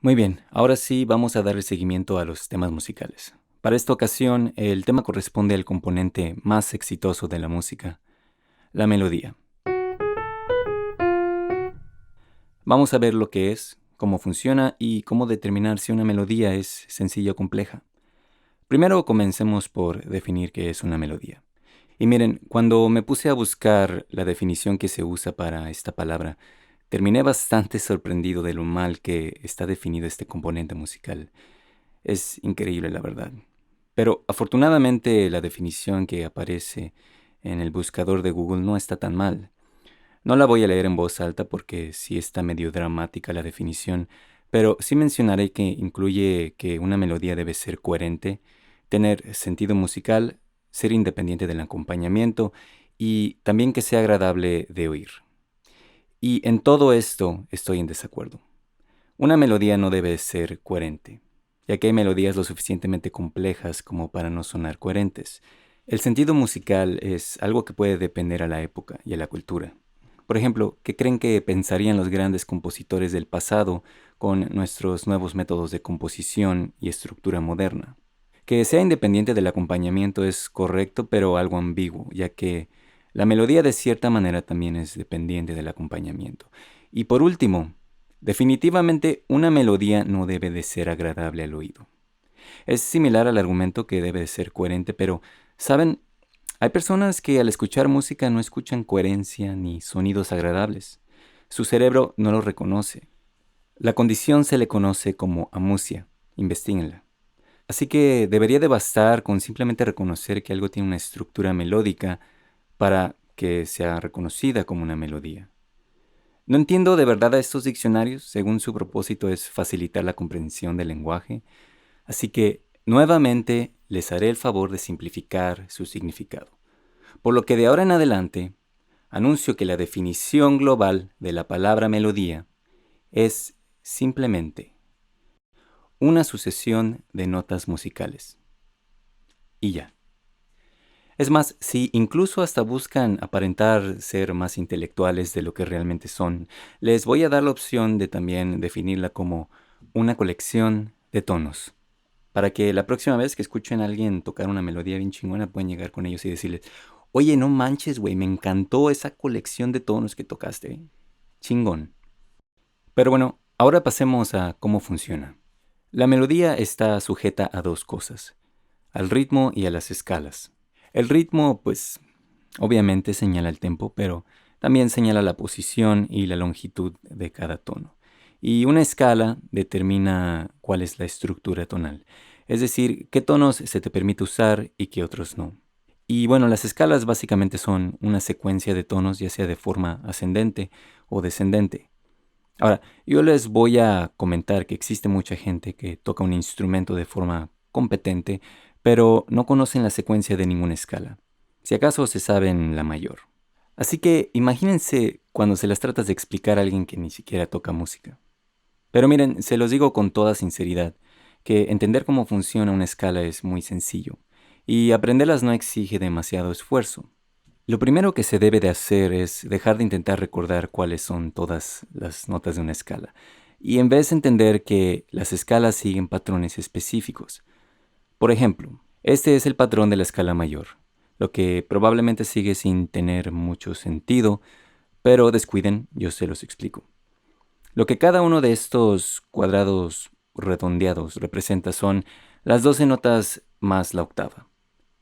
Muy bien, ahora sí vamos a darle seguimiento a los temas musicales. Para esta ocasión, el tema corresponde al componente más exitoso de la música, la melodía. Vamos a ver lo que es, cómo funciona y cómo determinar si una melodía es sencilla o compleja. Primero comencemos por definir qué es una melodía. Y miren, cuando me puse a buscar la definición que se usa para esta palabra, terminé bastante sorprendido de lo mal que está definido este componente musical. Es increíble, la verdad. Pero afortunadamente la definición que aparece en el buscador de Google no está tan mal. No la voy a leer en voz alta porque sí está medio dramática la definición, pero sí mencionaré que incluye que una melodía debe ser coherente, tener sentido musical, ser independiente del acompañamiento y también que sea agradable de oír. Y en todo esto estoy en desacuerdo. Una melodía no debe ser coherente, ya que hay melodías lo suficientemente complejas como para no sonar coherentes. El sentido musical es algo que puede depender a la época y a la cultura. Por ejemplo, ¿qué creen que pensarían los grandes compositores del pasado con nuestros nuevos métodos de composición y estructura moderna? Que sea independiente del acompañamiento es correcto, pero algo ambiguo, ya que la melodía de cierta manera también es dependiente del acompañamiento. Y por último, definitivamente una melodía no debe de ser agradable al oído. Es similar al argumento que debe de ser coherente, pero, ¿saben? Hay personas que al escuchar música no escuchan coherencia ni sonidos agradables. Su cerebro no los reconoce. La condición se le conoce como amusia. Investíguenla. Así que debería de bastar con simplemente reconocer que algo tiene una estructura melódica para que sea reconocida como una melodía. No entiendo de verdad a estos diccionarios, según su propósito es facilitar la comprensión del lenguaje, así que nuevamente les haré el favor de simplificar su significado. Por lo que de ahora en adelante, anuncio que la definición global de la palabra melodía es simplemente una sucesión de notas musicales. Y ya. Es más, si incluso hasta buscan aparentar ser más intelectuales de lo que realmente son, les voy a dar la opción de también definirla como una colección de tonos, para que la próxima vez que escuchen a alguien tocar una melodía bien chingona puedan llegar con ellos y decirles, oye, no manches, güey, me encantó esa colección de tonos que tocaste, ¿eh? Chingón. Pero bueno, ahora pasemos a cómo funciona. La melodía está sujeta a dos cosas, al ritmo y a las escalas. El ritmo, pues, obviamente señala el tempo, pero también señala la posición y la longitud de cada tono. Y una escala determina cuál es la estructura tonal, es decir, qué tonos se te permite usar y qué otros no. Y bueno, las escalas básicamente son una secuencia de tonos, ya sea de forma ascendente o descendente. Ahora, yo les voy a comentar que existe mucha gente que toca un instrumento de forma competente, pero no conocen la secuencia de ninguna escala. Si acaso se saben la mayor. Así que imagínense cuando se las tratas de explicar a alguien que ni siquiera toca música. Pero miren, se los digo con toda sinceridad, que entender cómo funciona una escala es muy sencillo, y aprenderlas no exige demasiado esfuerzo. Lo primero que se debe de hacer es dejar de intentar recordar cuáles son todas las notas de una escala, y en vez entender que las escalas siguen patrones específicos. Por ejemplo, este es el patrón de la escala mayor, lo que probablemente sigue sin tener mucho sentido, pero descuiden, yo se los explico. Lo que cada uno de estos cuadrados redondeados representa son las 12 notas más la octava.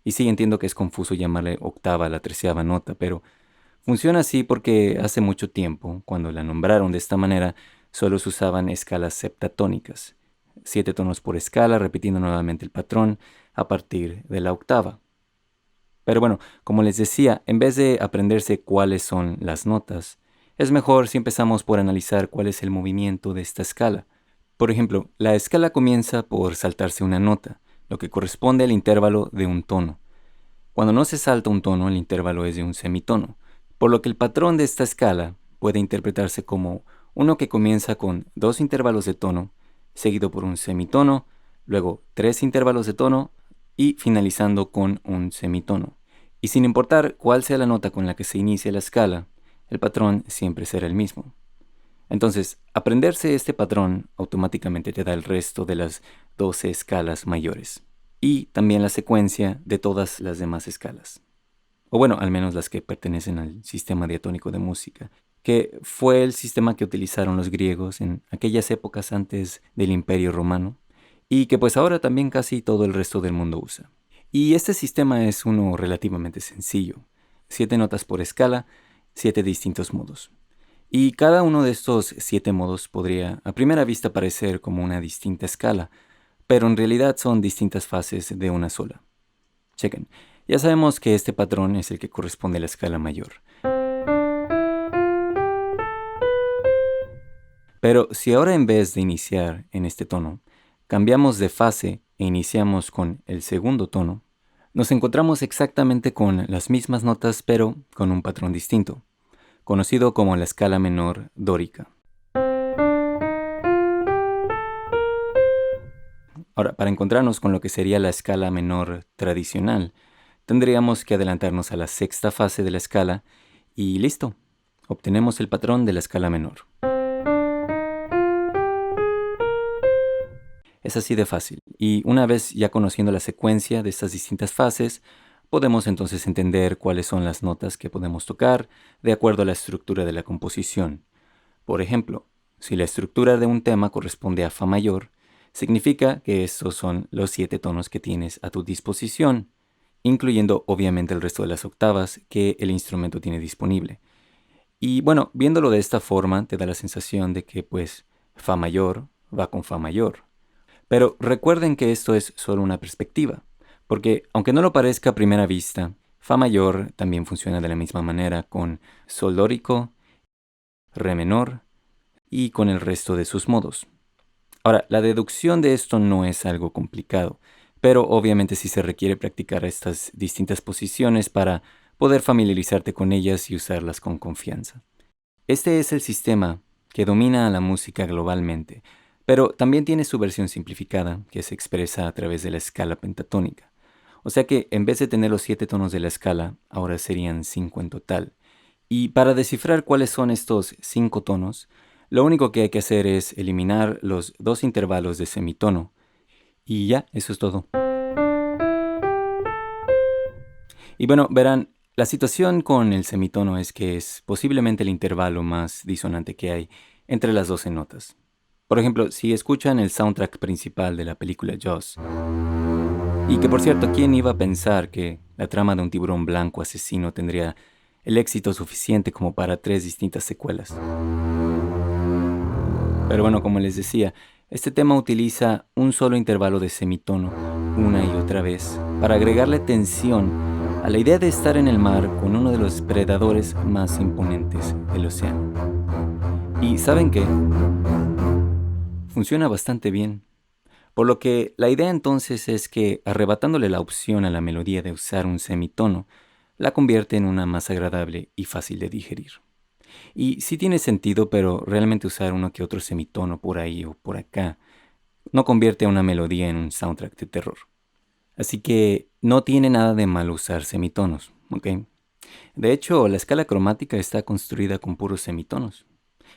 Y sí, entiendo que es confuso llamarle octava a la treceava nota, pero funciona así porque hace mucho tiempo, cuando la nombraron de esta manera, solo se usaban escalas septatónicas, 7 tonos por escala, repitiendo nuevamente el patrón a partir de la octava. Pero bueno, como les decía, en vez de aprenderse cuáles son las notas, es mejor si empezamos por analizar cuál es el movimiento de esta escala. Por ejemplo, la escala comienza por saltarse una nota, lo que corresponde al intervalo de un tono. Cuando no se salta un tono, el intervalo es de un semitono, por lo que el patrón de esta escala puede interpretarse como uno que comienza con dos intervalos de tono, seguido por un semitono, luego tres intervalos de tono y finalizando con un semitono. Y sin importar cuál sea la nota con la que se inicie la escala, el patrón siempre será el mismo. Entonces, aprenderse este patrón automáticamente te da el resto de las 12 escalas mayores y también la secuencia de todas las demás escalas. O bueno, al menos las que pertenecen al sistema diatónico de música, que fue el sistema que utilizaron los griegos en aquellas épocas antes del Imperio Romano y que pues ahora también casi todo el resto del mundo usa. Y este sistema es uno relativamente sencillo. 7 notas por escala, 7 distintos modos. Y cada uno de estos 7 modos podría a primera vista parecer como una distinta escala, pero en realidad son distintas fases de una sola. Chequen, ya sabemos que este patrón es el que corresponde a la escala mayor. Pero si ahora en vez de iniciar en este tono, cambiamos de fase e iniciamos con el segundo tono, nos encontramos exactamente con las mismas notas pero con un patrón distinto, conocido como la escala menor dórica. Ahora, para encontrarnos con lo que sería la escala menor tradicional, tendríamos que adelantarnos a la sexta fase de la escala y listo, obtenemos el patrón de la escala menor. Es así de fácil, y una vez ya conociendo la secuencia de estas distintas fases, podemos entonces entender cuáles son las notas que podemos tocar de acuerdo a la estructura de la composición. Por ejemplo, si la estructura de un tema corresponde a fa mayor, significa que estos son los 7 tonos que tienes a tu disposición, incluyendo obviamente el resto de las octavas que el instrumento tiene disponible. Y bueno, viéndolo de esta forma, te da la sensación de que pues fa mayor va con fa mayor. Pero recuerden que esto es solo una perspectiva, porque aunque no lo parezca a primera vista, fa mayor también funciona de la misma manera con sol dórico, re menor y con el resto de sus modos. Ahora, la deducción de esto no es algo complicado, pero obviamente sí se requiere practicar estas distintas posiciones para poder familiarizarte con ellas y usarlas con confianza. Este es el sistema que domina a la música globalmente, pero también tiene su versión simplificada, que se expresa a través de la escala pentatónica. O sea que en vez de tener los 7 tonos de la escala, ahora serían 5 en total. Y para descifrar cuáles son estos 5 tonos, lo único que hay que hacer es eliminar los 2 intervalos de semitono. Y ya, eso es todo. Y bueno, verán, la situación con el semitono es que es posiblemente el intervalo más disonante que hay entre las 12 notas. Por ejemplo, si escuchan el soundtrack principal de la película Jaws, y que por cierto, ¿quién iba a pensar que la trama de un tiburón blanco asesino tendría el éxito suficiente como para 3 distintas secuelas? Pero bueno, como les decía, este tema utiliza un solo intervalo de semitono una y otra vez para agregarle tensión a la idea de estar en el mar con uno de los predadores más imponentes del océano. ¿Y saben qué? Funciona bastante bien. Por lo que la idea entonces es que arrebatándole la opción a la melodía de usar un semitono, la convierte en una más agradable y fácil de digerir. Y sí tiene sentido, pero realmente usar uno que otro semitono por ahí o por acá no convierte a una melodía en un soundtrack de terror. Así que no tiene nada de malo usar semitonos, ¿ok? De hecho, la escala cromática está construida con puros semitonos.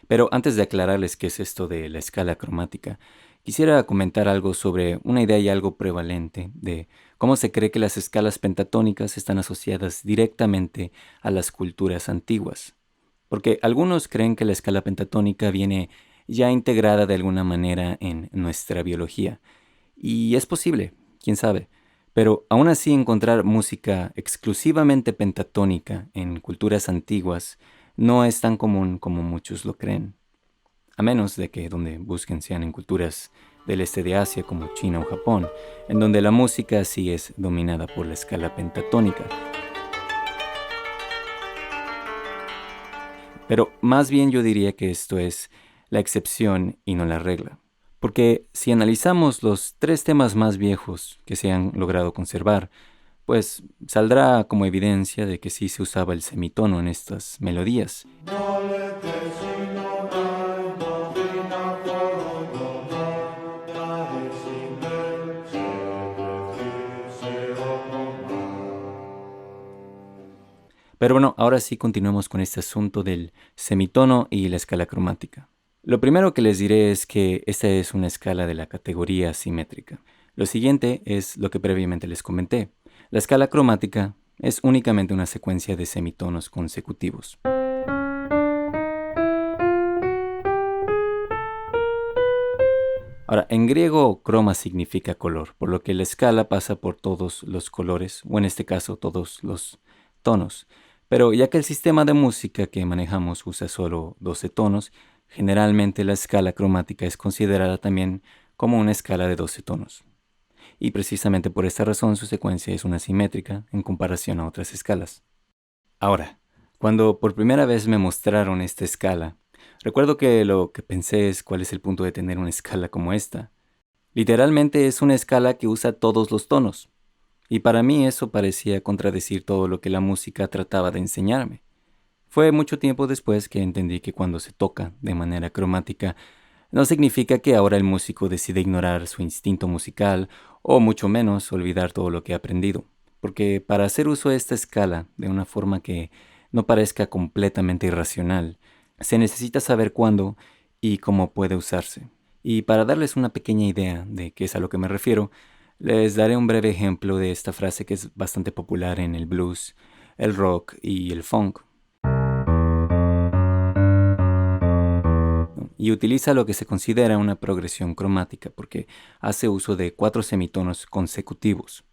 Pero antes de aclararles qué es esto de la escala cromática, quisiera comentar algo sobre una idea y algo prevalente de cómo se cree que las escalas pentatónicas están asociadas directamente a las culturas antiguas. Porque algunos creen que la escala pentatónica viene ya integrada de alguna manera en nuestra biología. Y es posible, quién sabe. Pero aún así encontrar música exclusivamente pentatónica en culturas antiguas no es tan común como muchos lo creen. A menos de que donde busquen sean en culturas del este de Asia como China o Japón, en donde la música sí es dominada por la escala pentatónica. Pero más bien yo diría que esto es la excepción y no la regla. Porque si analizamos los 3 temas más viejos que se han logrado conservar, pues saldrá como evidencia de que sí se usaba el semitono en estas melodías. Pero bueno, ahora sí continuemos con este asunto del semitono y la escala cromática. Lo primero que les diré es que esta es una escala de la categoría simétrica. Lo siguiente es lo que previamente les comenté. La escala cromática es únicamente una secuencia de semitonos consecutivos. Ahora, en griego, croma significa color, por lo que la escala pasa por todos los colores, o en este caso todos los tonos. Pero ya que el sistema de música que manejamos usa solo 12 tonos, generalmente la escala cromática es considerada también como una escala de 12 tonos. Y precisamente por esta razón su secuencia es una simétrica en comparación a otras escalas. Ahora, cuando por primera vez me mostraron esta escala, recuerdo que lo que pensé es cuál es el punto de tener una escala como esta. Literalmente es una escala que usa todos los tonos, y para mí eso parecía contradecir todo lo que la música trataba de enseñarme. Fue mucho tiempo después que entendí que cuando se toca de manera cromática, no significa que ahora el músico decide ignorar su instinto musical o mucho menos olvidar todo lo que ha aprendido, porque para hacer uso de esta escala de una forma que no parezca completamente irracional, se necesita saber cuándo y cómo puede usarse. Y para darles una pequeña idea de qué es a lo que me refiero, les daré un breve ejemplo de esta frase que es bastante popular en el blues, el rock y el funk. Y utiliza lo que se considera una progresión cromática porque hace uso de 4 semitonos consecutivos.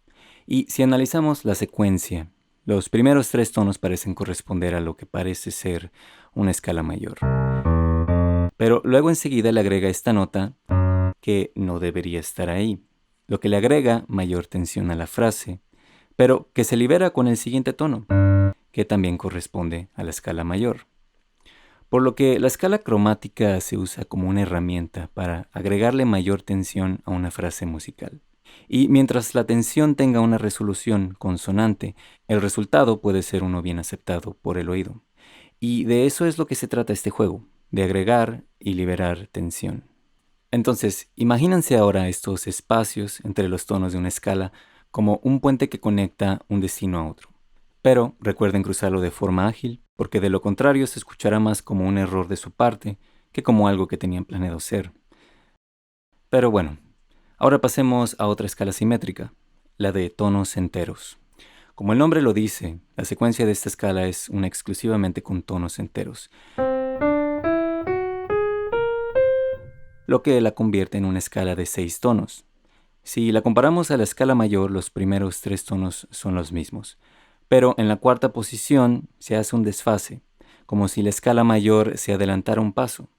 Y si analizamos la secuencia, los primeros 3 tonos parecen corresponder a lo que parece ser una escala mayor. Pero luego enseguida le agrega esta nota que no debería estar ahí, lo que le agrega mayor tensión a la frase, pero que se libera con el siguiente tono, que también corresponde a la escala mayor. Por lo que la escala cromática se usa como una herramienta para agregarle mayor tensión a una frase musical. Y mientras la tensión tenga una resolución consonante, el resultado puede ser uno bien aceptado por el oído. Y de eso es lo que se trata este juego, de agregar y liberar tensión. Entonces, imagínense ahora estos espacios entre los tonos de una escala como un puente que conecta un destino a otro. Pero recuerden cruzarlo de forma ágil, porque de lo contrario se escuchará más como un error de su parte que como algo que tenían planeado hacer. Pero bueno, ahora pasemos a otra escala simétrica, la de tonos enteros. Como el nombre lo dice, la secuencia de esta escala es una exclusivamente con tonos enteros, lo que la convierte en una escala de 6 tonos. Si la comparamos a la escala mayor, los primeros 3 tonos son los mismos, pero en la cuarta posición se hace un desfase, como si la escala mayor se adelantara un paso.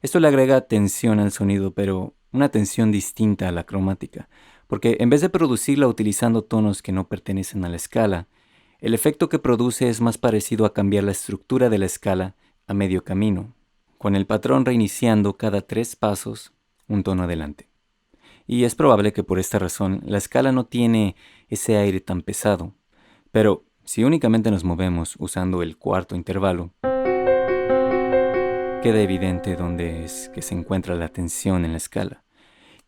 Esto le agrega tensión al sonido, pero una tensión distinta a la cromática, porque en vez de producirla utilizando tonos que no pertenecen a la escala, el efecto que produce es más parecido a cambiar la estructura de la escala a medio camino, con el patrón reiniciando cada 3 pasos un tono adelante. Y es probable que por esta razón la escala no tiene ese aire tan pesado, pero si únicamente nos movemos usando el cuarto intervalo, queda evidente dónde es que se encuentra la tensión en la escala.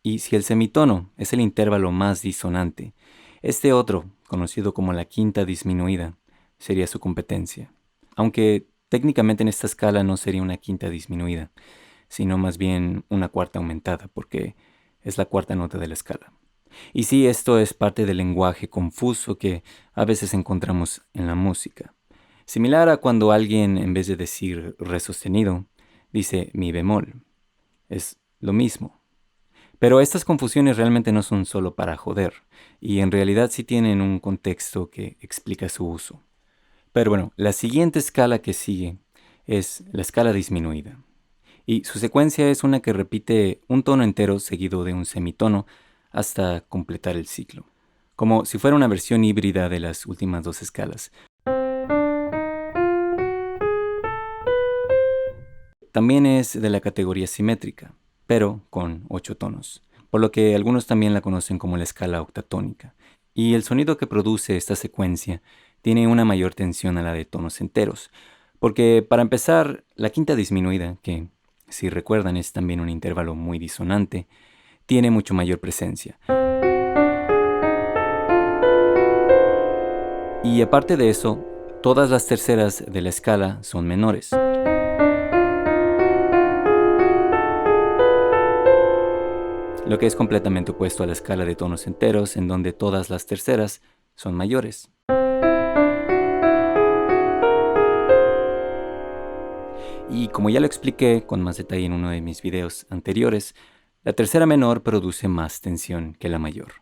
Y si el semitono es el intervalo más disonante, este otro, conocido como la quinta disminuida, sería su competencia. Aunque técnicamente en esta escala no sería una quinta disminuida, sino más bien una cuarta aumentada, porque es la cuarta nota de la escala. Y sí, esto es parte del lenguaje confuso que a veces encontramos en la música. Similar a cuando alguien, en vez de decir re sostenido, dice mi bemol. Es lo mismo. Pero estas confusiones realmente no son solo para joder, y en realidad sí tienen un contexto que explica su uso. Pero bueno, la siguiente escala que sigue es la escala disminuida. Y su secuencia es una que repite un tono entero seguido de un semitono hasta completar el ciclo, como si fuera una versión híbrida de las últimas 2 escalas. También es de la categoría simétrica, pero con 8 tonos, por lo que algunos también la conocen como la escala octatónica. Y el sonido que produce esta secuencia tiene una mayor tensión a la de tonos enteros, porque para empezar, la quinta disminuida, que si recuerdan es también un intervalo muy disonante, tiene mucho mayor presencia. Y aparte de eso, todas las terceras de la escala son menores. lo que es completamente opuesto a la escala de tonos enteros, en donde todas las terceras son mayores. Y como ya lo expliqué con más detalle en uno de mis videos anteriores, la tercera menor produce más tensión que la mayor,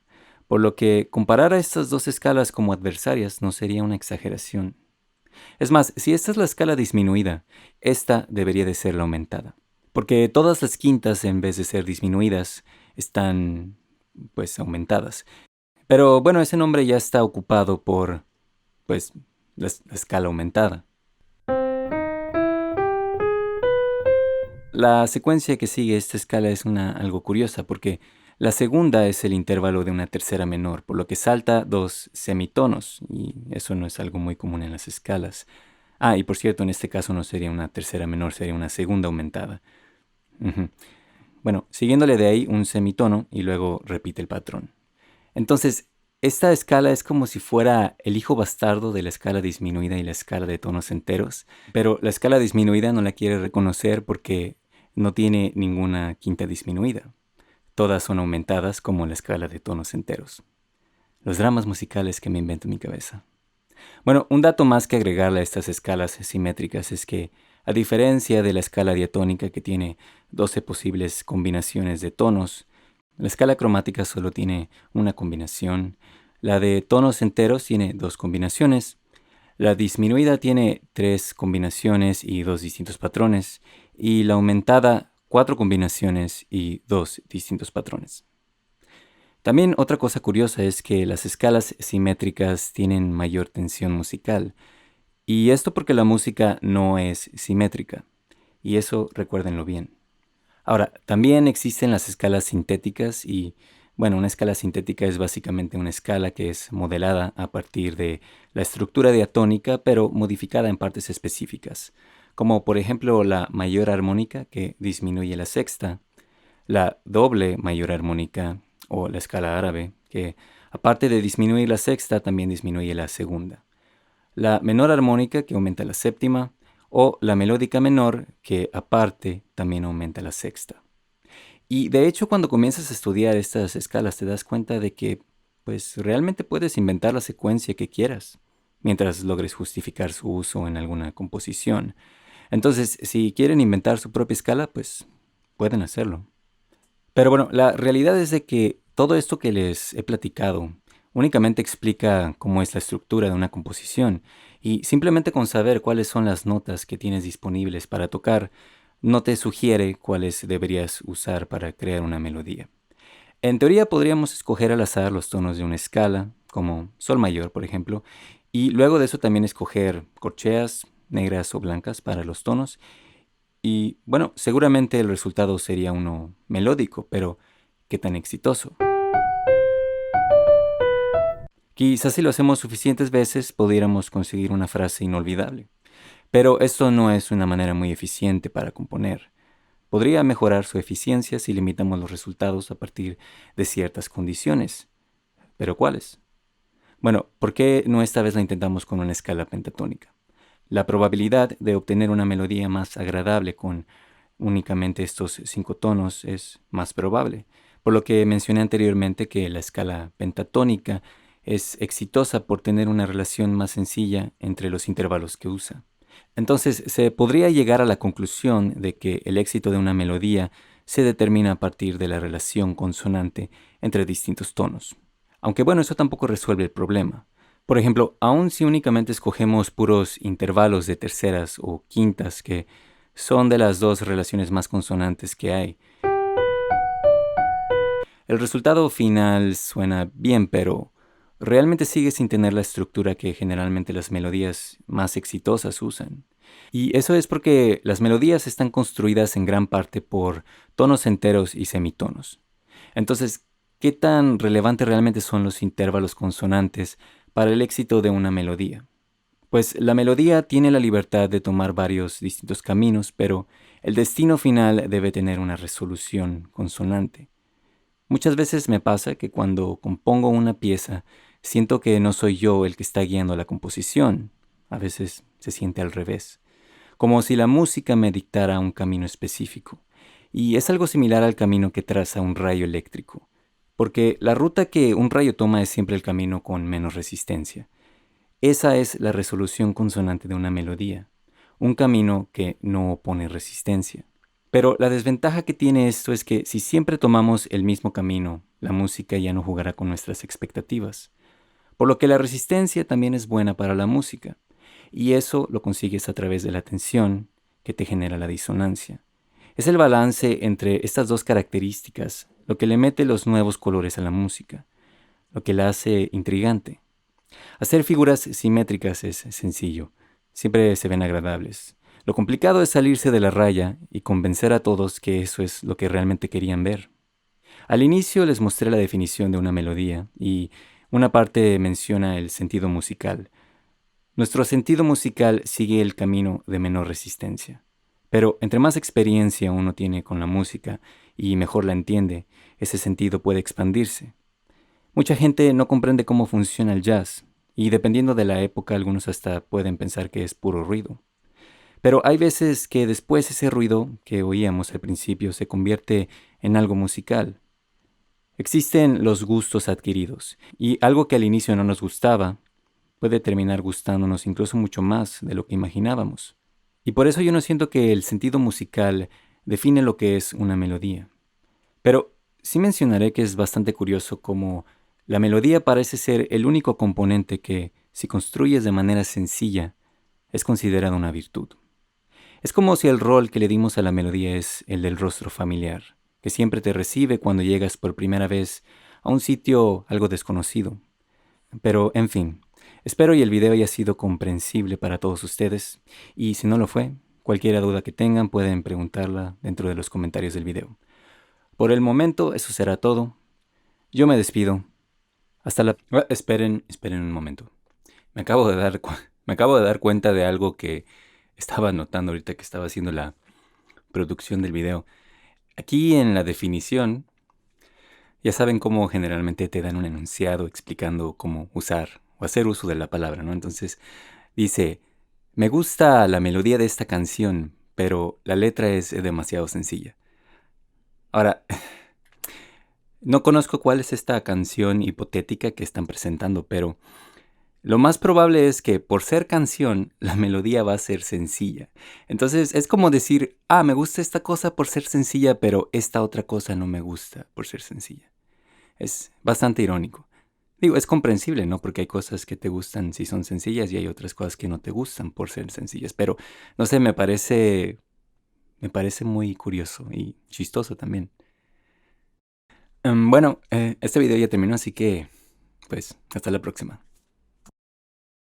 por lo que comparar a estas dos escalas como adversarias no sería una exageración. Es más, si esta es la escala disminuida, esta debería de ser la aumentada, porque todas las quintas, en vez de ser disminuidas, están, pues, aumentadas. Pero bueno, ese nombre ya está ocupado por, pues, la escala aumentada. La secuencia que sigue esta escala es algo curiosa porque la segunda es el intervalo de una tercera menor, por lo que salta dos semitonos, y eso no es algo muy común en las escalas. Ah, y por cierto, en este caso no sería una tercera menor, sería una segunda aumentada. Ujú. Bueno, siguiéndole de ahí un semitono y luego repite el patrón. Entonces, esta escala es como si fuera el hijo bastardo de la escala disminuida y la escala de tonos enteros, pero la escala disminuida no la quiere reconocer porque no tiene ninguna quinta disminuida. Todas son aumentadas como la escala de tonos enteros. Los dramas musicales que me invento en mi cabeza. Bueno, un dato más que agregarle a estas escalas simétricas es que, a diferencia de la escala diatónica que tiene 12 posibles combinaciones de tonos, la escala cromática solo tiene una combinación, la de tonos enteros tiene dos combinaciones, la disminuida tiene tres combinaciones y dos distintos patrones, y la aumentada cuatro combinaciones y dos distintos patrones. También otra cosa curiosa es que las escalas simétricas tienen mayor tensión musical, y esto porque la música no es simétrica, y eso recuérdenlo bien. Ahora, también existen las escalas sintéticas y, bueno, una escala sintética es básicamente una escala que es modelada a partir de la estructura diatónica, pero modificada en partes específicas, como por ejemplo la mayor armónica que disminuye la sexta, la doble mayor armónica o la escala árabe, que aparte de disminuir la sexta, también disminuye la segunda, la menor armónica que aumenta la séptima, o la melódica menor que aparte también aumenta la sexta. Y de hecho, cuando comienzas a estudiar estas escalas te das cuenta de que pues realmente puedes inventar la secuencia que quieras mientras logres justificar su uso en alguna composición. Entonces, si quieren inventar su propia escala, pues pueden hacerlo. Pero bueno, la realidad es de que todo esto que les he platicado únicamente explica cómo es la estructura de una composición, y simplemente con saber cuáles son las notas que tienes disponibles para tocar, no te sugiere cuáles deberías usar para crear una melodía. En teoría podríamos escoger al azar los tonos de una escala, como sol mayor, por ejemplo, y luego de eso también escoger corcheas negras o blancas para los tonos, y bueno, seguramente el resultado sería uno melódico, pero ¿qué tan exitoso? Quizás si lo hacemos suficientes veces pudiéramos conseguir una frase inolvidable, pero esto no es una manera muy eficiente para componer. Podría mejorar su eficiencia si limitamos los resultados a partir de ciertas condiciones. ¿Pero cuáles? Bueno, ¿por qué no esta vez la intentamos con una escala pentatónica? La probabilidad de obtener una melodía más agradable con únicamente estos 5 tonos es más probable, por lo que mencioné anteriormente que la escala pentatónica es exitosa por tener una relación más sencilla entre los intervalos que usa. Entonces, se podría llegar a la conclusión de que el éxito de una melodía se determina a partir de la relación consonante entre distintos tonos. Aunque bueno, eso tampoco resuelve el problema. Por ejemplo, aun si únicamente escogemos puros intervalos de terceras o quintas, que son de las dos relaciones más consonantes que hay, el resultado final suena bien, pero realmente sigue sin tener la estructura que generalmente las melodías más exitosas usan. Y eso es porque las melodías están construidas en gran parte por tonos enteros y semitonos. Entonces, ¿qué tan relevantes realmente son los intervalos consonantes para el éxito de una melodía? Pues la melodía tiene la libertad de tomar varios distintos caminos, pero el destino final debe tener una resolución consonante. Muchas veces me pasa que cuando compongo una pieza, siento que no soy yo el que está guiando la composición. A veces se siente al revés, como si la música me dictara un camino específico. Y es algo similar al camino que traza un rayo eléctrico, porque la ruta que un rayo toma es siempre el camino con menos resistencia. Esa es la resolución consonante de una melodía, un camino que no opone resistencia. Pero la desventaja que tiene esto es que si siempre tomamos el mismo camino, la música ya no jugará con nuestras expectativas. Por lo que la resistencia también es buena para la música, y eso lo consigues a través de la tensión que te genera la disonancia. Es el balance entre estas dos características lo que le mete los nuevos colores a la música, lo que la hace intrigante. Hacer figuras simétricas es sencillo, siempre se ven agradables. Lo complicado es salirse de la raya y convencer a todos que eso es lo que realmente querían ver. Al inicio les mostré la definición de una melodía y una parte menciona el sentido musical. Nuestro sentido musical sigue el camino de menor resistencia. Pero entre más experiencia uno tiene con la música y mejor la entiende, ese sentido puede expandirse. Mucha gente no comprende cómo funciona el jazz, y dependiendo de la época algunos hasta pueden pensar que es puro ruido. Pero hay veces que después ese ruido que oíamos al principio se convierte en algo musical. Existen los gustos adquiridos, y algo que al inicio no nos gustaba puede terminar gustándonos incluso mucho más de lo que imaginábamos. Y por eso yo no siento que el sentido musical define lo que es una melodía. Pero sí mencionaré que es bastante curioso cómo la melodía parece ser el único componente que, si construyes de manera sencilla, es considerado una virtud. Es como si el rol que le dimos a la melodía es el del rostro familiar, que siempre te recibe cuando llegas por primera vez a un sitio algo desconocido. Pero, en fin, espero y el video haya sido comprensible para todos ustedes, y si no lo fue, cualquier duda que tengan pueden preguntarla dentro de los comentarios del video. Por el momento, eso será todo. Yo me despido. Hasta la... esperen un momento. Me acabo de dar cuenta de algo que estaba notando ahorita que estaba haciendo la producción del video. Aquí en la definición, ya saben cómo generalmente te dan un enunciado explicando cómo usar o hacer uso de la palabra, ¿no? Entonces dice, me gusta la melodía de esta canción, pero la letra es demasiado sencilla. Ahora, no conozco cuál es esta canción hipotética que están presentando, pero lo más probable es que por ser canción, la melodía va a ser sencilla. Entonces es como decir, me gusta esta cosa por ser sencilla, pero esta otra cosa no me gusta por ser sencilla. Es bastante irónico. Digo, es comprensible, ¿no? Porque hay cosas que te gustan si son sencillas y hay otras cosas que no te gustan por ser sencillas. Pero, no sé, me parece muy curioso y chistoso también. Bueno, este video ya terminó, así que, pues, hasta la próxima.